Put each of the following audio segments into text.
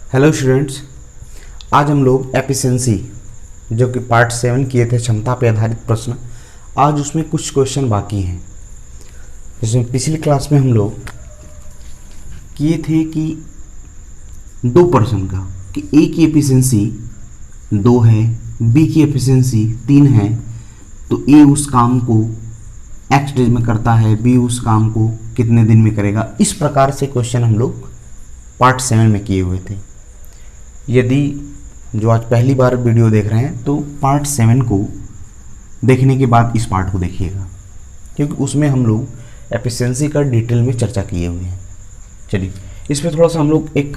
Hello students, आज हम लोग एफिशिएंसी जो कि पार्ट 7 किए थे, क्षमता पे आधारित प्रश्न। आज उसमें कुछ क्वेश्चन बाकी हैं। जिसमें पिछली क्लास में हम लोग किए थे कि 2% का, कि ए की एफिशिएंसी 2 है, बी की एफिशिएंसी 3 है, तो ए उस काम को एक्स डेज में करता है, बी उस काम को कितने दिन में करेगा। इस प्रकार से क्वेश्चन हम लोग पार्ट 7 में किए हुए थे। यदि जो आज पहली बार वीडियो देख रहे हैं तो पार्ट 7 को देखने के बाद इस पार्ट को देखिएगा, क्योंकि उसमें हम लोग एफिशिएंसी का डिटेल में चर्चा किए हुए हैं। चलिए इस पर थोड़ा सा हम लोग एक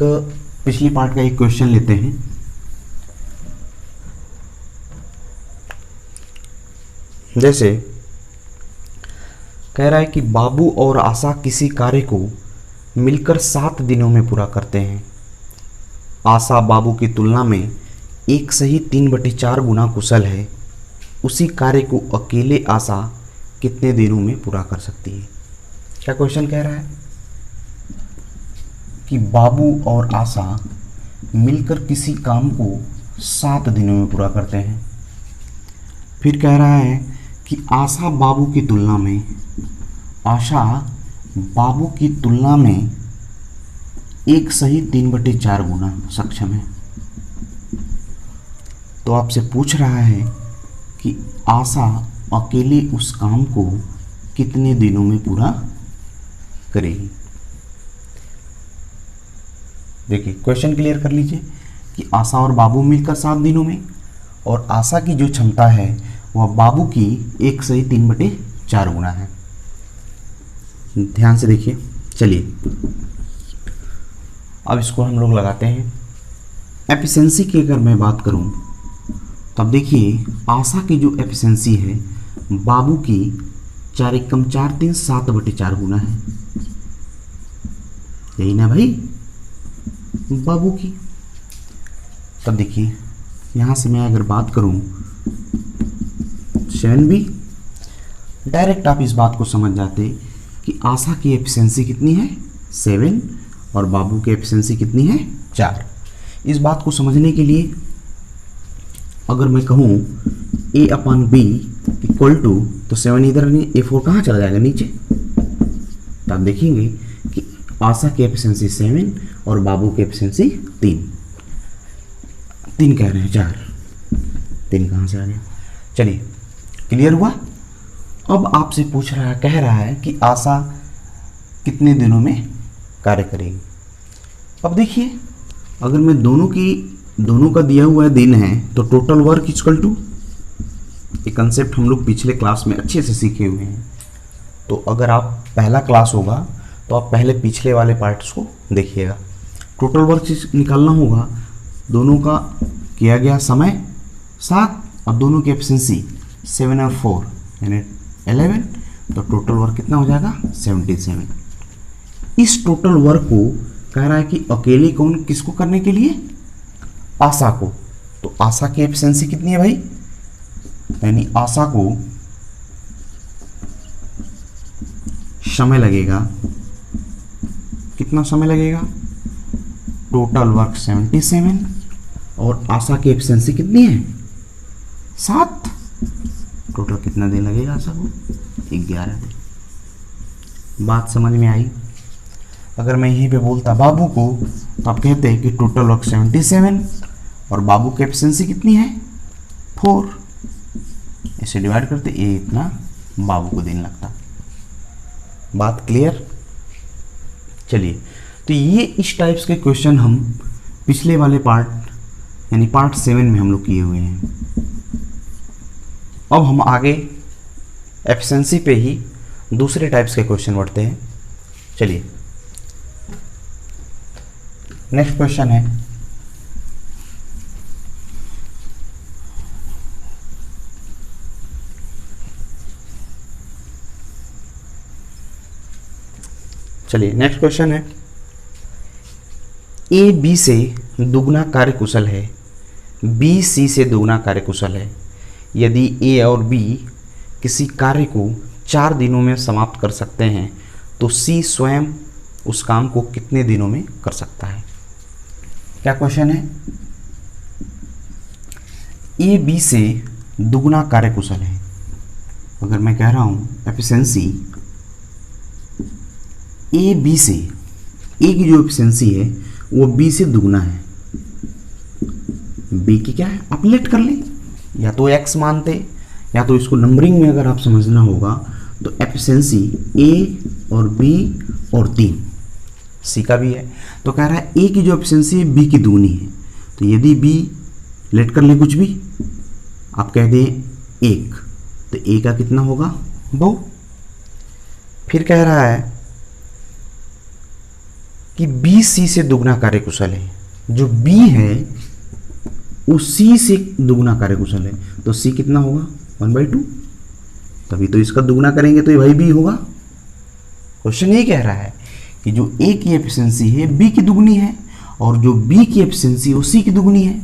पिछली पार्ट का एक क्वेश्चन लेते हैं। जैसे कह रहा है कि बाबू और आशा किसी कार्य को मिलकर 7 दिनों में पूरा करते हैं। आशा बाबू की तुलना में 1 से ही 3/4 गुना कुशल है। उसी कार्य को अकेले आशा कितने दिनों में पूरा कर सकती है। क्या क्वेश्चन कह रहा है कि बाबू और आशा मिलकर किसी काम को 7 दिनों में पूरा करते हैं। फिर कह रहा है कि आशा बाबू की तुलना में 1 से ही 3/4 गुना सक्षम है। तो आपसे पूछ रहा है कि आशा अकेले उस काम को कितने दिनों में पूरा करेगी। देखिए क्वेश्चन क्लियर कर लीजिए कि आशा और बाबू मिलकर 7 दिनों में, और आशा की जो क्षमता है वह बाबू की 1 से ही 3/4 गुना है। ध्यान से देखिए। चलिए अब इसको हम लोग लगाते हैं। एफिशिएंसी की अगर मैं बात करूं तब देखिए आशा की जो एफिशिएंसी है बाबू की 4 एकम 4 3 7/4 गुना है। यही ना भाई बाबू की। तब देखिए यहां से मैं अगर बात करूं 7B, डायरेक्ट आप इस बात को समझ जाते कि आशा की एफिशिएंसी कितनी है 7 और बाबू की एफिशिएंसी कितनी है 4। इस बात को समझने के लिए अगर मैं कहूँ A/B इक्वल टू, तो 7 इधर नहीं, A4 कहाँ चला जाएगा नीचे। तो आप देखेंगे कि आशा की एफिशिएंसी 7 और बाबू की एफिशिएंसी 3 कह रहे हैं 4, 3 कहाँ से आ गया। चलिए क्लियर हुआ। अब आपसे पूछ रहा है, कह रहा है कि आशा कितने दिनों में कार्य करेगी। अब देखिए अगर मैं दोनों का दिया हुआ दिन है तो टोटल वर्क इक्वल टू, ये कंसेप्ट हम लोग पिछले क्लास में अच्छे से सीखे हुए हैं। तो अगर आप पहला क्लास होगा तो आप पहले पिछले वाले पार्ट्स को देखिएगा। टोटल वर्क निकालना होगा, दोनों का किया गया समय 7 और दोनों की एफिशिएंसी 7 और 4 यानी 11, तो टोटल वर्क कितना हो जाएगा 77। इस टोटल वर्क को कह रहा है कि अकेले कौन किसको करने के लिए, आशा को। तो आशा की एफिशिएंसी कितनी है भाई, यानी आशा को समय लगेगा, कितना समय लगेगा, टोटल वर्क 77 और आशा की एफिशिएंसी कितनी है 7। टोटल कितना दिन लगेगा आशा को 11 दिन। बात समझ में आई। अगर मैं यहीं पे बोलता बाबू को तो आप कहते हैं कि टोटल वर्क 77 और बाबू की एफिशिएंसी कितनी है 4। इसे डिवाइड करते ये इतना बाबू को दिन लगता। बात क्लियर। चलिए तो ये इस टाइप्स के क्वेश्चन हम पिछले वाले पार्ट यानी पार्ट 7 में हम लोग किए हुए हैं। अब हम आगे एफिशिएंसी पे ही दूसरे टाइप्स के क्वेश्चन बढ़ते हैं। चलिए नेक्स्ट क्वेश्चन है, चलिए नेक्स्ट क्वेश्चन है, ए बी से दुगना कार्यकुशल है, बी सी से दुगना कार्यकुशल है। यदि ए और बी किसी कार्य को 4 दिनों में समाप्त कर सकते हैं तो सी स्वयं उस काम को कितने दिनों में कर सकता है। क्या क्वेश्चन है, ए बी से दुगना कार्यकुशल है। अगर मैं कह रहा हूं एफिशिएंसी ए बी से, ए की जो एफिशिएंसी है वो बी से दुगना है, बी की क्या है आप लेट कर लें, या तो एक्स मानते, या तो इसको नंबरिंग में अगर आप समझना होगा तो एफिशिएंसी ए और बी और 3 सी का भी है। तो कह रहा है ए की जो एफिशिएंसी है बी की दुगनी है, तो यदि बी लेट कर लें कुछ भी, आप कह दें 1, तो ए का कितना होगा 2। फिर कह रहा है कि बी सी से दुगना कार्यकुशल है, जो बी है वो सी से दुगना कार्यकुशल है, तो सी कितना होगा 1/2, तभी तो इसका दुगना करेंगे तो ये भाई बी होगा। क्वेश्चन ये कह रहा है कि जो ए की एफिशिएंसी है बी की दुगनी है, और जो बी की एफिशिएंसी वो सी की दुगनी है।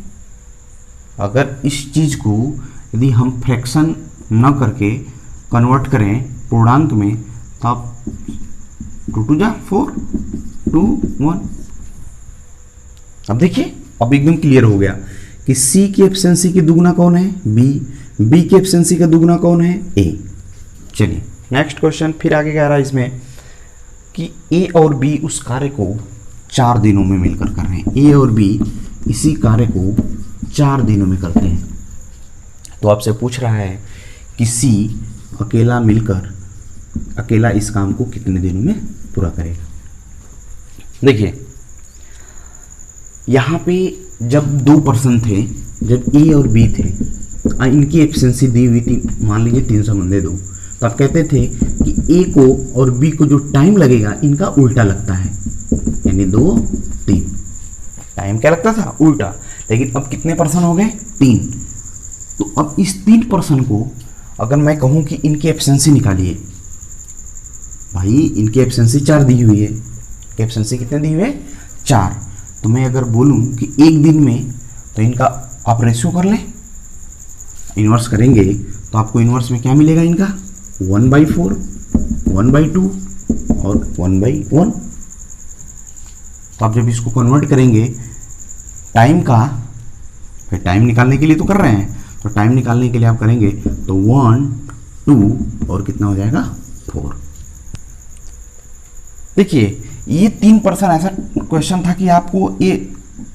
अगर इस चीज़ को यदि हम फ्रैक्शन न करके कन्वर्ट करें पूर्णांक में, तो आप 2 2 जा 4 2 1। अब देखिए, अब एकदम क्लियर हो गया कि सी की एफिशिएंसी की दुगना कौन है बी की एफिशिएंसी का दुगना कौन है ए। चलिए नेक्स्ट क्वेश्चन फिर आगे कह रहा है इसमें कि ए और बी उस कार्य को 4 दिनों में मिलकर कर रहे हैं। ए और बी इसी कार्य को 4 दिनों में करते हैं। तो आपसे पूछ रहा है कि सी अकेला इस काम को कितने दिनों में पूरा करेगा। देखिए यहाँ पे जब 2 पर्सन थे, जब ए और बी थे, इनकी एफिशिएंसी दी हुई थी, मान लीजिए 300 बंदे दो, तो आप कहते थे कि ए को और बी को जो टाइम लगेगा इनका उल्टा लगता है, यानी 2 3 टाइम क्या लगता था उल्टा। लेकिन अब कितने पर्सन हो गए 3, तो अब इस 3 पर्सन को अगर मैं कहूँ कि इनकी एफिशिएंसी निकालिए, भाई इनकी एफिशिएंसी 4 दी हुई है, एफिशिएंसी कितने दी हुई है 4, तो मैं अगर बोलूँ कि एक दिन में, तो इनका आप रेशियो कर लें, इन्वर्स करेंगे तो आपको इन्वर्स में क्या मिलेगा इनका 1/4 1/2 और 1/1। तो आप जब इसको कन्वर्ट करेंगे टाइम का, फिर टाइम निकालने के लिए तो कर रहे हैं, तो टाइम निकालने के लिए आप करेंगे तो 1 2 और कितना हो जाएगा 4। देखिए ये 3 पर्सन ऐसा क्वेश्चन था कि आपको ये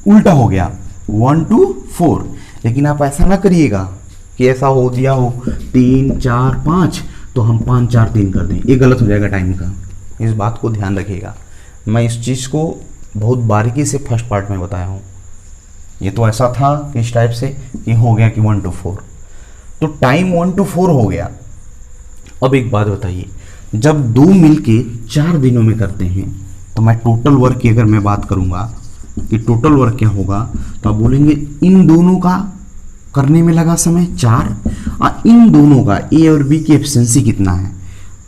उल्टा हो गया 1 2 4, लेकिन आप ऐसा ना करिएगा कि ऐसा हो दिया हो 3 4 5 तो हम 5 4 3 कर दें, ये गलत हो जाएगा टाइम का। इस बात को ध्यान रखिएगा। मैं इस चीज़ को बहुत बारीकी से फर्स्ट पार्ट में बताया हूँ। ये तो ऐसा था कि इस टाइप से कि हो गया कि 1 to 4, तो टाइम 1 to 4 हो गया। अब एक बात बताइए, जब 2 मिलके 4 दिनों में करते हैं, तो मैं टोटल वर्क की अगर मैं बात करूँगा कि टोटल वर्क क्या होगा, तो आप बोलेंगे इन दोनों का करने में लगा समय 4, और इन दोनों का ए और बी की एफिशिएंसी कितना है,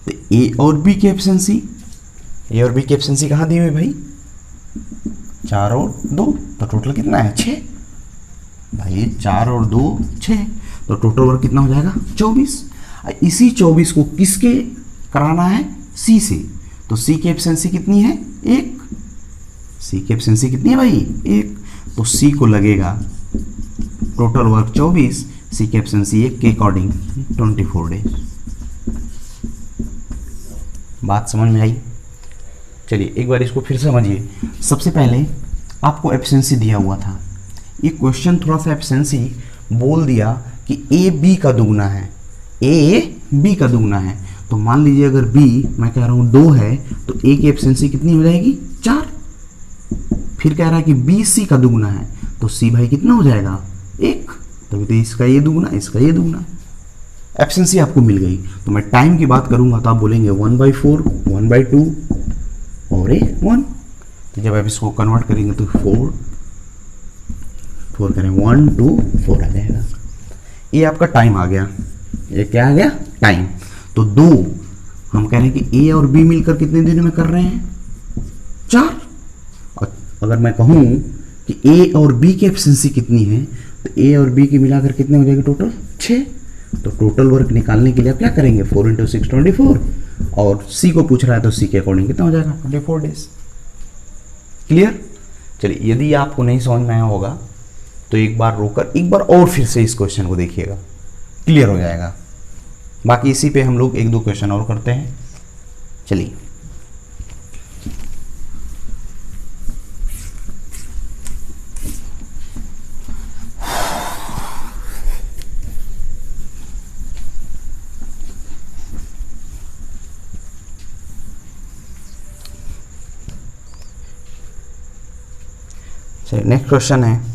तो ए और बी की एफिशिएंसी कहाँ दी हुई भाई 4 और 2, तो टोटल कितना है 6, भाई 4 और 2 6, तो टोटल वर्क कितना हो जाएगा 24। इसी 24 को किसके कराना है सी से, तो सी की एफिशिएंसी कितनी है 1, सी की एफिशिएंसी कितनी है भाई 1, तो सी को लगेगा टोटल वर्क 24, सी की एफिशिएंसी 1 के अकॉर्डिंग 24 डेज। बात समझ में आई। चलिए एक बार इसको फिर समझिए। सबसे पहले आपको एफिशिएंसी दिया हुआ था, ये क्वेश्चन थोड़ा सा एफिशिएंसी बोल दिया कि ए बी का दुगना है, ए बी का दुगना है, तो मान लीजिए अगर बी मैं कह रहा हूँ 2 है, तो ए की एफिशिएंसी कितनी हो जाएगी 4। फिर कह रहा है कि बी सी का दुगना है, तो सी भाई कितना हो जाएगा 1, तभी तो इसका ये दुगना इसका ये दुगना। एफिशिएंसी आपको मिल गई। तो मैं टाइम की बात करूंगा तो आप बोलेंगे 1/4 1/2 और 1। तो जब आप इसको कन्वर्ट करेंगे तो 4 करें 1 2 4 आ जाएगा। ये आपका टाइम आ गया। ये क्या आ गया टाइम। तो 2 हम कह रहे हैं कि ए और बी मिलकर कितने दिनों में कर रहे हैं 4। और अगर मैं कहूँ कि ए और बी की एफिशिएंसी कितनी है, तो ए और बी की मिलाकर कितने हो जाएगी टोटल 6। तो टोटल वर्क निकालने के लिए आप क्या करेंगे 4 × 6 24, और सी को पूछ रहा है तो सी के अकॉर्डिंग कितना हो जाएगा 24 डेज। क्लियर। चलिए, यदि आपको नहीं समझ में आया होगा तो एक बार रोकर एक बार और फिर से इस क्वेश्चन को देखिएगा, क्लियर हो जाएगा। बाकी इसी पे हम लोग एक दो क्वेश्चन और करते हैं। चलिए, नेक्स्ट क्वेश्चन है,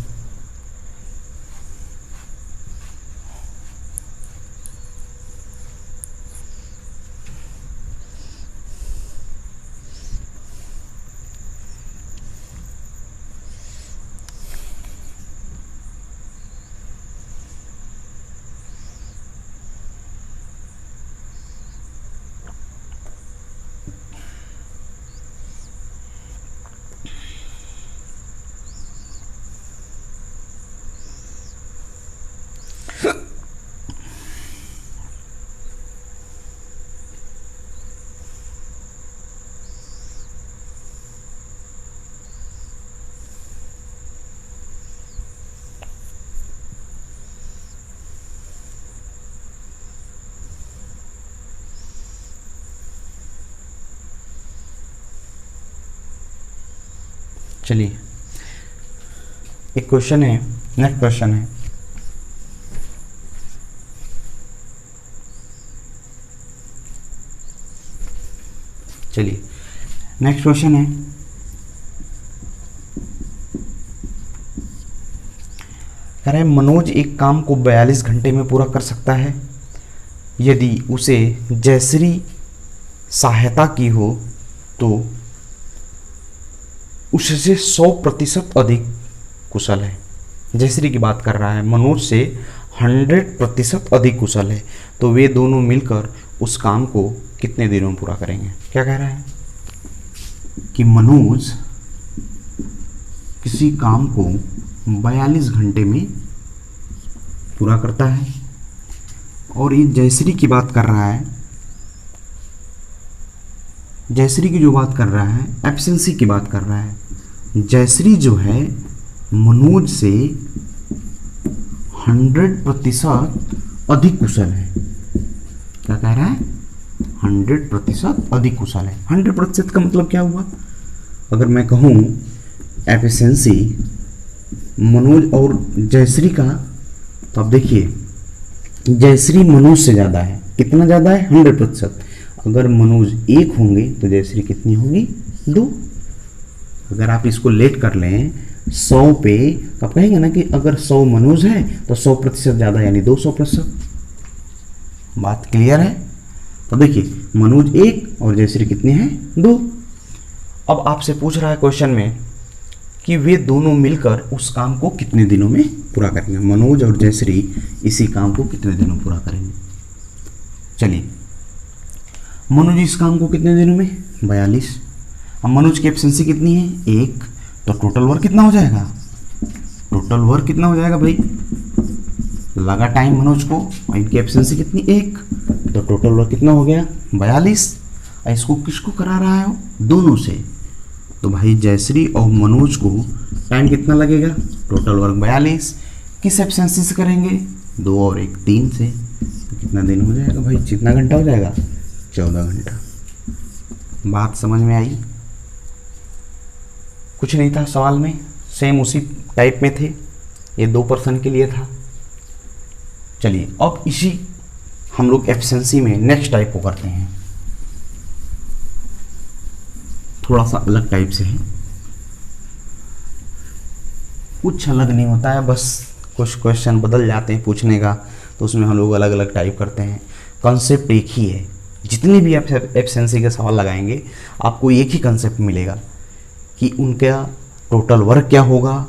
चलिए एक क्वेश्चन है, नेक्स्ट क्वेश्चन है, चलिए नेक्स्ट क्वेश्चन है, कह रहे हैं मनोज एक काम को 42 घंटे में पूरा कर सकता है यदि उसे जयश्री सहायता की हो तो उससे 100% अधिक कुशल है। जयश्री की बात कर रहा है, मनोज से 100% अधिक कुशल है, तो वे दोनों मिलकर उस काम को कितने दिनों में पूरा करेंगे। क्या कह रहा है कि मनोज किसी काम को 42 घंटे में पूरा करता है, और ये जयश्री की बात कर रहा है, जयश्री की जो बात कर रहा है एफिशिएंसी की बात कर रहा है। जयश्री जो है मनोज से 100% अधिक कुशल है। क्या कह रहा है? 100% अधिक कुशल है। 100% का मतलब क्या हुआ? अगर मैं कहूँ एफिशिएंसी मनोज और जयश्री का, तो अब देखिए जयश्री मनोज से ज़्यादा है। कितना ज़्यादा है? 100%। अगर मनोज 1 होंगे तो जयश्री कितनी होगी? 2। अगर आप इसको लेट कर लें 100 पे, तो आप कहेंगे ना कि अगर 100 मनोज है तो 100% ज़्यादा यानी 200%। बात क्लियर है? तो देखिए मनोज 1 और जयश्री कितनी है? 2। अब आपसे पूछ रहा है क्वेश्चन में कि वे दोनों मिलकर उस काम को कितने दिनों में पूरा करेंगे। मनोज और जयश्री इसी काम को कितने दिनों में पूरा करेंगे। चलिए मनोज इस काम को कितने दिनों में? 42। अब मनोज की एफिशिएंसी कितनी है? 1। तो टोटल वर्क कितना हो जाएगा? टोटल वर्क कितना हो जाएगा भाई? लगा टाइम मनोज को और इनकी एफिशिएंसी कितनी? 1। तो टोटल वर्क कितना हो गया? 42। और इसको किसको करा रहा है? दोनों से। तो भाई जयश्री और मनोज को टाइम कितना लगेगा? Total work 42। किस एफिशिएंसी से करेंगे? 2 और 1 3 से। तो कितना दिन हो जाएगा भाई? कितना घंटा हो जाएगा? 14 घंटा। बात समझ में आई? कुछ नहीं था सवाल में, सेम उसी टाइप में थे। ये 2% के लिए था। चलिए अब इसी हम लोग एफिशिएंसी में नेक्स्ट टाइप को करते हैं। थोड़ा सा अलग टाइप से है, कुछ अलग नहीं होता है, बस कुछ क्वेश्चन बदल जाते हैं पूछने का, तो उसमें हम लोग अलग अलग टाइप करते हैं। कॉन्सेप्ट एक ही है। जितने भी आप एफिशिएंसी के सवाल लगाएंगे आपको एक ही कंसेप्ट मिलेगा कि उनका टोटल वर्क क्या होगा,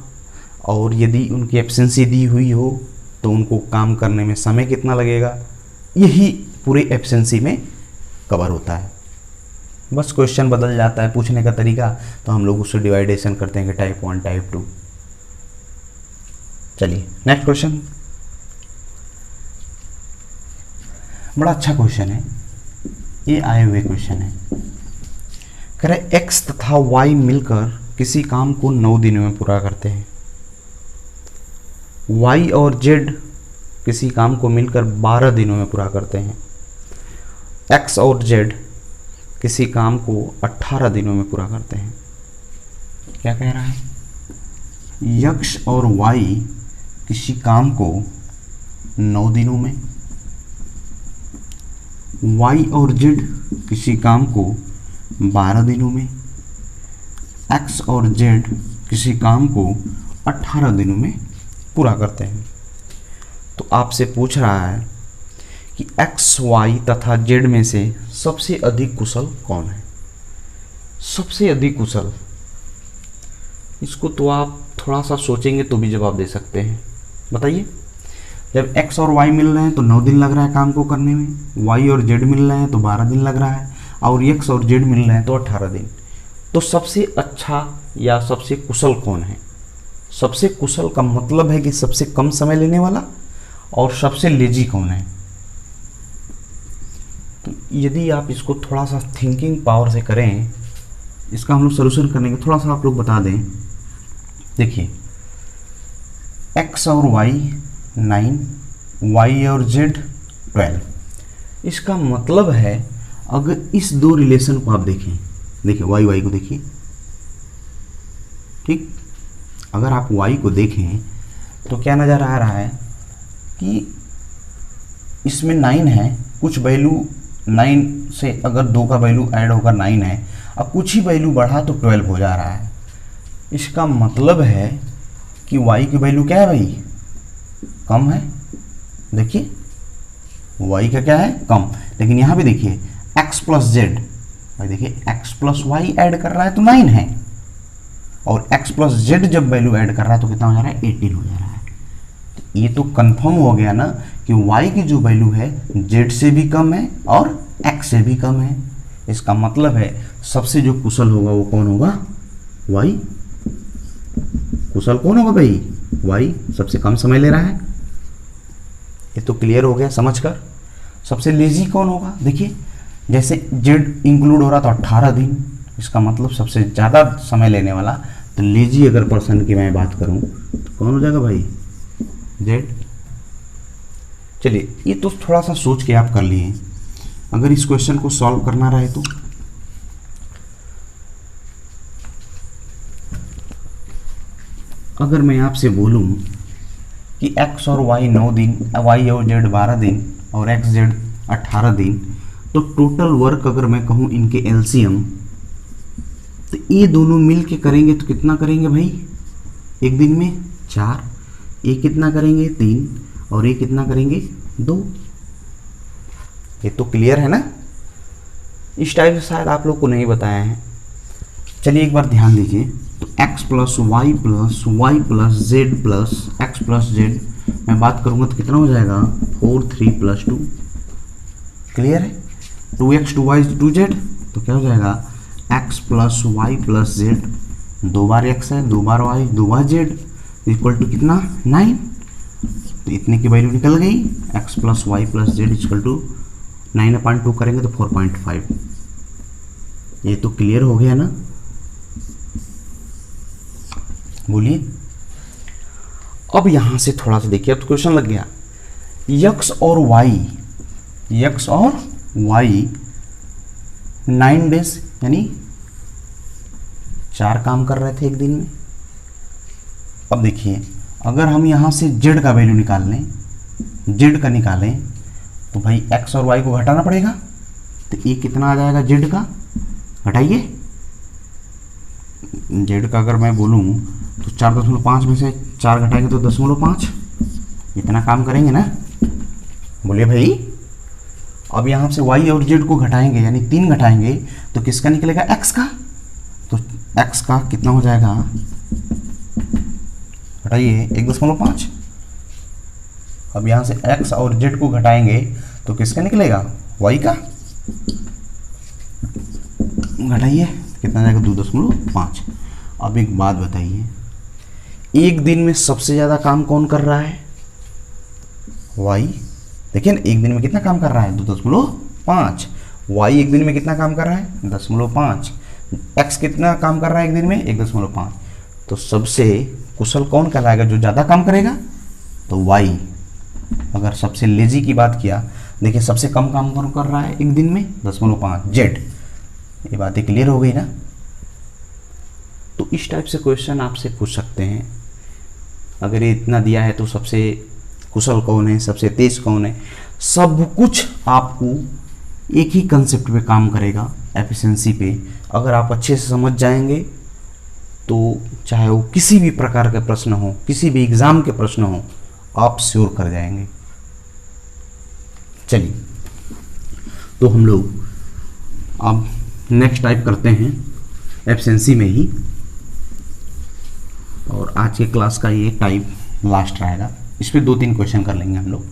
और यदि उनकी एफिशिएंसी दी हुई हो तो उनको काम करने में समय कितना लगेगा। यही पूरी एफिशिएंसी में कवर होता है। बस क्वेश्चन बदल जाता है पूछने का तरीका, तो हम लोग उससे डिवाइडेशन करते हैं कि टाइप 1 टाइप 2। चलिए नेक्स्ट क्वेश्चन, बड़ा अच्छा क्वेश्चन है, ये आए हुए क्वेश्चन है। कह रहे x तथा y मिलकर किसी काम को 9 दिनों में पूरा करते हैं। वाई और जेड किसी काम को मिलकर 12 दिनों में पूरा करते हैं। एक्स और जेड किसी काम को 18 दिनों में पूरा करते हैं। क्या कह रहा है? यक्स और वाई किसी काम को 9 दिनों में, वाई और जेड किसी काम को 12 दिनों में, एक्स और जेड किसी काम को 18 दिनों में पूरा करते हैं। तो आपसे पूछ रहा है कि एक्स, वाई तथा जेड में से सबसे अधिक कुशल कौन है? सबसे अधिक कुशल, इसको तो आप थोड़ा सा सोचेंगे तो भी जवाब दे सकते हैं। बताइए, जब एक्स और वाई मिल रहे हैं तो 9 दिन लग रहा है काम को करने में, वाई और जेड मिल रहे हैं तो 12 दिन लग रहा है, और एक्स और जेड मिल रहे हैं तो 18 दिन। तो सबसे अच्छा या सबसे कुशल कौन है? सबसे कुशल का मतलब है कि सबसे कम समय लेने वाला, और सबसे लेजी कौन है? तो यदि आप इसको थोड़ा सा थिंकिंग पावर से करें, इसका हम लोग सोल्यूशन करने के थोड़ा सा आप लोग बता दें। देखिए, एक्स और वाई 9, वाई और जेड 12। इसका मतलब है अगर इस दो रिलेशन को आप देखें, देखिए वाई वाई को देखिए, ठीक, अगर आप वाई को देखें तो क्या नज़र आ रहा है कि इसमें 9 है, कुछ वैल्यू 9 से अगर 2 का वैल्यू ऐड होकर 9 है, अब कुछ ही वैल्यू बढ़ा तो 12 हो जा रहा है। इसका मतलब है कि y की वैल्यू क्या है भाई? कम है। देखिए y का क्या है? कम। लेकिन यहाँ भी देखिए x प्लस जेड, भाई देखिए x प्लस वाई ऐड कर रहा है तो 9 है, और x प्लस जेड जब वैल्यू ऐड कर रहा है तो कितना हो जा रहा है? 18 हो जा रहा है। तो ये तो कंफर्म हो गया ना कि y की जो वैल्यू है z से भी कम है और x से भी कम है। इसका मतलब है सबसे जो कुशल होगा वो कौन होगा? y। कुशल कौन होगा भाई? y। सबसे कम समय ले रहा है, ये तो क्लियर हो गया समझकर। सबसे लेजी कौन होगा? देखिए जैसे z इंक्लूड हो रहा था 18 दिन, इसका मतलब सबसे ज़्यादा समय लेने वाला। तो लेजी अगर पर्सन की मैं बात करूं तो कौन हो जाएगा भाई? z। चलिए ये तो थोड़ा सा सोच के आप कर लिए। अगर इस क्वेश्चन को सॉल्व करना रहे तो अगर मैं आपसे बोलूं कि x और y 9 दिन, y और z 12 दिन और x z 18 दिन, तो टोटल वर्क अगर मैं कहूं इनके एलसीएम, तो ये दोनों मिल के करेंगे तो कितना करेंगे भाई? एक दिन में 4, ये कितना करेंगे? 3, और ये कितना करेंगे? 2। ये तो क्लियर है ना? इस टाइप से शायद आप लोग को नहीं बताया है। चलिए एक बार ध्यान दीजिए, तो x plus Y plus Z plus X plus Z मैं बात करूँगा तो कितना हो जाएगा? 4 3 प्लस 2। क्लियर है? 2x 2y 2z, तो क्या हो जाएगा? x plus Y plus Z, 2 बार x है, 2 बार y, 2 बार z इक्वल टू कितना? 9। तो इतने की वैल्यू निकल गई। x plus Y plus Z equal to 9/2 करेंगे तो 4.5। ये तो क्लियर हो गया ना? बोलिए। अब यहां से थोड़ा सा देखिए, अब तो क्वेश्चन लग गया। x और y 9 डेज यानी 4 काम कर रहे थे एक दिन में। अब देखिए अगर हम यहां से z का वैल्यू निकाल लें, z का निकालें तो भाई x और y को घटाना पड़ेगा। तो ये कितना आ जाएगा z का? घटाइए। z का अगर मैं बोलूं तो 4.5 में से 4 घटाएंगे तो 0.5। इतना काम करेंगे ना? बोलिए भाई। अब यहाँ से y और z को घटाएंगे यानी 3 घटाएंगे तो किसका निकलेगा? x का। तो x का कितना हो जाएगा? घटाइए 1.5। अब यहाँ से x और z को घटाएंगे तो किसका निकलेगा? y का। घटाइए कितना जाएगा? 2.5। अब एक बात बताइए, एक दिन में सबसे ज़्यादा काम कौन कर रहा है? y। देखिए ना, एक दिन में कितना काम कर रहा है? 2.5। y एक दिन में कितना काम कर रहा है? 0.5। एक्स कितना काम कर रहा है एक दिन में, 1.5। तो सबसे कुशल कौन कहलाएगा, जो ज़्यादा काम करेगा, तो वाई। अगर सबसे लेजी की बात किया, देखिए सबसे कम काम कौन कर रहा है एक दिन में, 10.5, जेड। ये बातें क्लियर हो गई ना। तो इस टाइप से क्वेश्चन आपसे पूछ सकते हैं। अगर ये इतना दिया है तो सबसे कुशल कौन है, सबसे तेज कौन है, सब कुछ आपको एक ही कंसेप्ट पे काम करेगा, एफिशिएंसी पे। अगर आप अच्छे से समझ जाएंगे तो चाहे वो किसी भी प्रकार के प्रश्न हो, किसी भी एग्ज़ाम के प्रश्न हो, आप श्योर कर जाएंगे। चलिए, तो हम लोग अब नेक्स्ट टाइप करते हैं एफिशिएंसी में ही, और आज के क्लास का ये टाइप लास्ट रहेगा। इस पे 2-3 क्वेश्चन कर लेंगे हम लोग।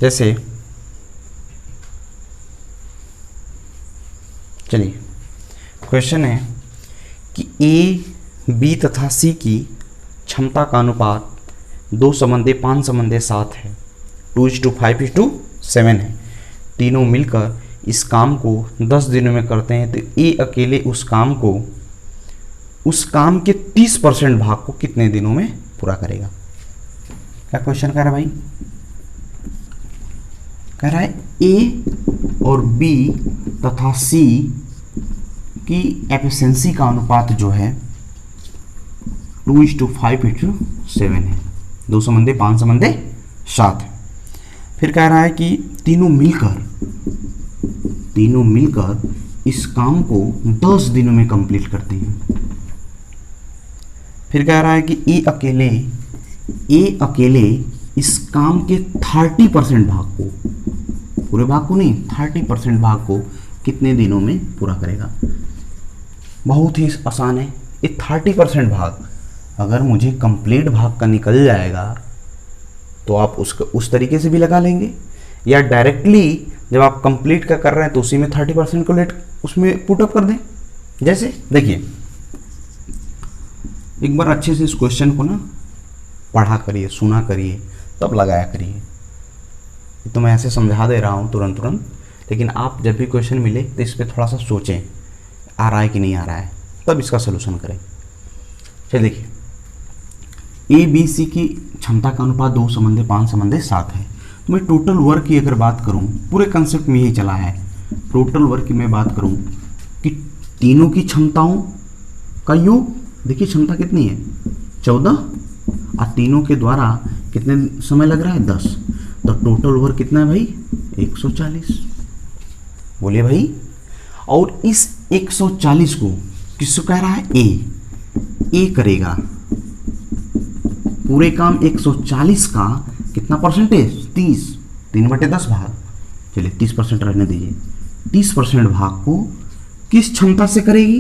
जैसे चलिए, क्वेश्चन है कि ए, बी तथा सी की क्षमता का अनुपात 2:5:7 है, 2:5:7 है। तीनों मिलकर इस काम को 10 दिनों में करते हैं, तो ए अकेले उस काम के 30% भाग को कितने दिनों में पूरा करेगा। क्या क्वेश्चन कह रहा है भाई, कह रहा है ए और बी तथा सी की एफिशिएंसी का अनुपात जो है 2:5:7 है, 2:5:7 है। फिर कह रहा है कि तीनों मिलकर इस काम को 10 दिनों में कंप्लीट करते हैं। फिर कह रहा है कि ए अकेले इस काम के 30% भाग को, पूरे भाग को नहीं, 30% भाग को कितने दिनों में पूरा करेगा। बहुत ही आसान है। ये 30% भाग अगर मुझे कंप्लीट भाग का निकल जाएगा तो आप उसको उस तरीके से भी लगा लेंगे, या डायरेक्टली जब आप कंप्लीट का कर रहे हैं तो उसी में 30% को लेट उसमें पुटअप कर दें। जैसे देखिए, एक बार अच्छे से इस क्वेश्चन को ना पढ़ा करिए, सुना करिए, तब लगाया करिए। तो मैं ऐसे समझा दे रहा हूँ तुरंत, लेकिन आप जब भी क्वेश्चन मिले तो इस पर थोड़ा सा सोचें, आ रहा है कि नहीं आ रहा है, तब इसका सलूशन करें। चलिए देखिए, ए बी सी की क्षमता का अनुपात 2:5:7 है। तो मैं टोटल वर्क की अगर बात करूं, पूरे कंसेप्ट में यही चला है, टोटल वर्क की मैं बात करूं कि तीनों की क्षमताओं का योग, देखिए क्षमता कितनी है 14, और तीनों के द्वारा कितने समय लग रहा है 10, तो टोटल वर्क कितना है भाई 140। बोलिए भाई, और इस 140 को किसको कह रहा है, ए करेगा पूरे काम 140 का कितना परसेंटेज, 30, 3/10 भाग। चलिए 30% रहने दीजिए। 30% भाग को किस क्षमता से करेगी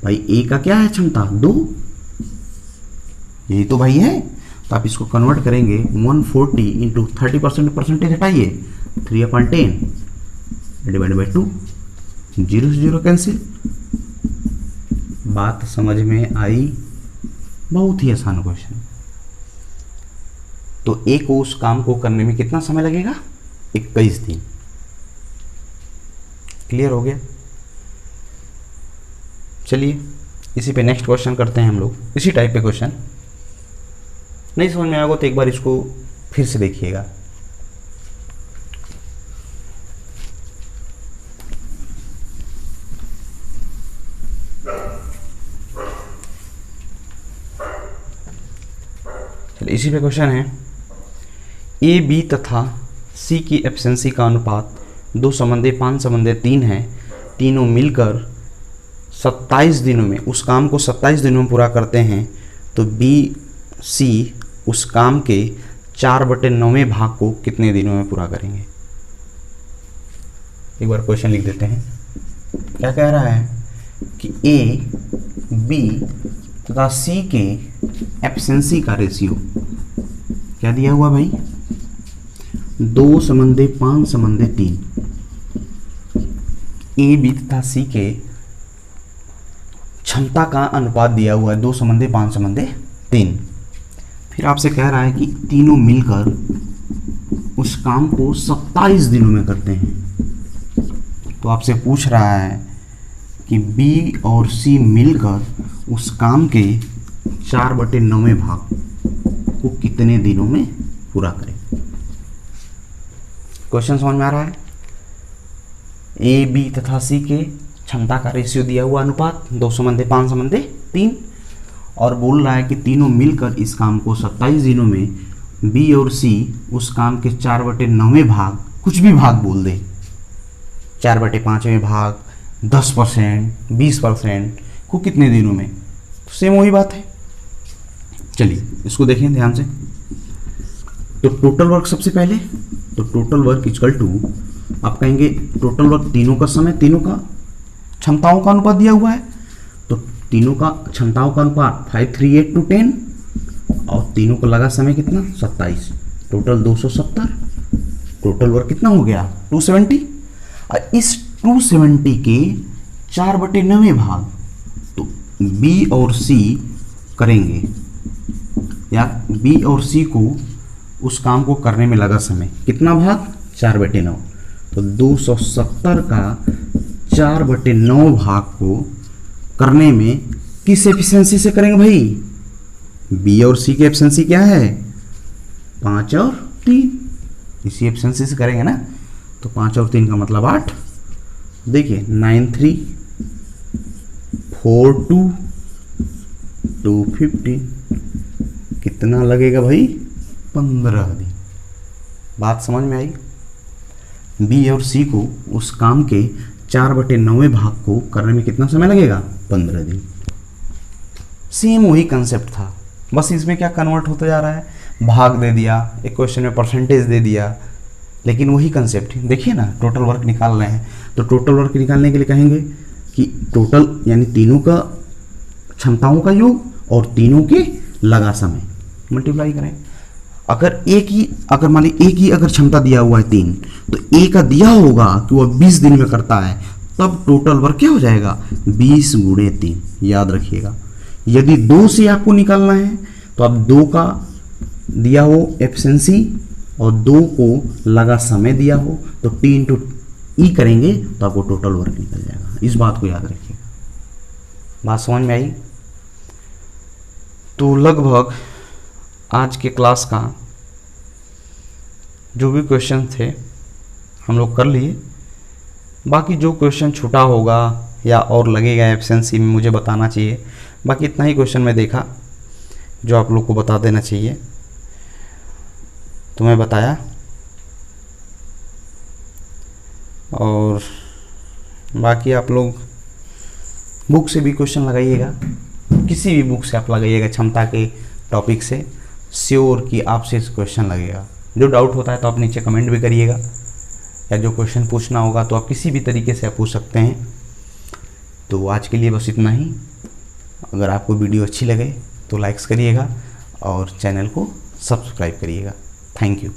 भाई, ए का क्या है क्षमता 2, यही तो भाई है। तो आप इसको कन्वर्ट करेंगे 140 इंटू 30% परसेंटेज हटाइए, 3/10 डिवाइड बाई 2, 0 से 0 कैंसिल। बात समझ में आई, बहुत ही आसान क्वेश्चन। तो ए को उस काम को करने में कितना समय लगेगा, 21 दिन। क्लियर हो गया। चलिए इसी पे नेक्स्ट क्वेश्चन करते हैं हम लोग, इसी टाइप पे क्वेश्चन। नहीं समझ में आएगा तो एक बार इसको फिर से देखिएगा। चलिए इसी पे क्वेश्चन है, ए बी तथा सी की एफिशिएंसी का अनुपात 2:5:3 है। तीनों मिलकर 27 दिनों में उस काम को 27 दिनों में पूरा करते हैं, तो बी सी उस काम के 4/9 भाग को कितने दिनों में पूरा करेंगे। एक बार क्वेश्चन लिख देते हैं। क्या कह रहा है कि ए बी तथा सी के एफिशिएंसी का रेशियो क्या दिया हुआ भाई, 2:5:3। ए बी तथा सी के क्षमता का अनुपात दिया हुआ है 2:5:3। फिर आपसे कह रहा है कि तीनों मिलकर उस काम को 27 दिनों में करते हैं, तो आपसे पूछ रहा है कि बी और सी मिलकर उस काम के 4/9 भाग को कितने दिनों में पूरा करें। क्वेश्चन समझ में आ रहा है। ए, बी तथा सी के क्षमता का रेशियो दिया हुआ अनुपात 2:5:3 और बोल रहा है कि तीनों मिलकर इस काम को 27 दिनों में बी और सी उस काम के 4/9 भाग, कुछ भी भाग बोल दे, 4/5 भाग, 10%, 20% को कितने दिनों में, सेम वही बात है। चलिए इसको देखें ध्यान से। तो टोटल वर्क सबसे पहले, तो टोटल वर्क इक्वल टू, आप कहेंगे टोटल वर्क तीनों का समय, तीनों का क्षमताओं का अनुपात दिया हुआ है, तो तीनों का क्षमताओं का अनुपात 538:10 और तीनों को लगा समय कितना 27, टोटल 270। टोटल वर्क कितना हो गया 270। और इस 270 के 4/9 भाग तो बी और सी करेंगे, या बी और सी को उस काम को करने में लगा समय कितना भाग 4/9, तो 270 का 4/9 भाग को करने में किस एफिशिएंसी से करेंगे भाई, बी और सी की एफिशिएंसी क्या है 5 और 3, इसी एफिशिएंसी से करेंगे ना। तो 5 और 3 का मतलब 8। देखिए 9342 कितना लगेगा भाई 15 दिन। बात समझ में आई। बी और सी को उस काम के 4/9 भाग को करने में कितना समय लगेगा 15 दिन। सेम वही कंसेप्ट था, बस इसमें क्या कन्वर्ट होता जा रहा है, भाग दे दिया, एक क्वेश्चन में परसेंटेज दे दिया, लेकिन वही कंसेप्ट। देखिए ना टोटल वर्क निकाल रहे हैं, तो टोटल वर्क निकालने के लिए कहेंगे कि टोटल यानी तीनों का क्षमताओं का योग और तीनों के लगा समय मल्टीप्लाई करें। अगर मान ली एक ही अगर क्षमता दिया हुआ है 3, तो ए का दिया होगा कि वह 20 दिन में करता है, तब टोटल वर्क क्या हो जाएगा 20 × 3, याद रखिएगा। यदि 2 से आपको निकालना है तो आप 2 का दिया हो एफिशिएंसी और 2 को लगा समय दिया हो, तो T × E करेंगे तो आपको टोटल वर्क निकल जाएगा। इस बात को याद रखिएगा। बात समझ में आई। तो लगभग आज के क्लास का जो भी क्वेश्चन थे हम लोग कर लिए। बाकी जो क्वेश्चन छूटा होगा या और लगेगा एफिशिएंसी में मुझे बताना चाहिए। बाकी इतना ही क्वेश्चन मैं देखा जो आप लोग को बता देना चाहिए, तो मैं बताया। और बाकी आप लोग बुक से भी क्वेश्चन लगाइएगा, किसी भी बुक से आप लगाइएगा क्षमता के टॉपिक से, श्योर कि आपसे क्वेश्चन लगेगा। जो डाउट होता है तो आप नीचे कमेंट भी करिएगा, या जो क्वेश्चन पूछना होगा तो आप किसी भी तरीके से आप पूछ सकते हैं। तो आज के लिए बस इतना ही। अगर आपको वीडियो अच्छी लगे तो लाइक्स करिएगा और चैनल को सब्सक्राइब करिएगा। Thank you.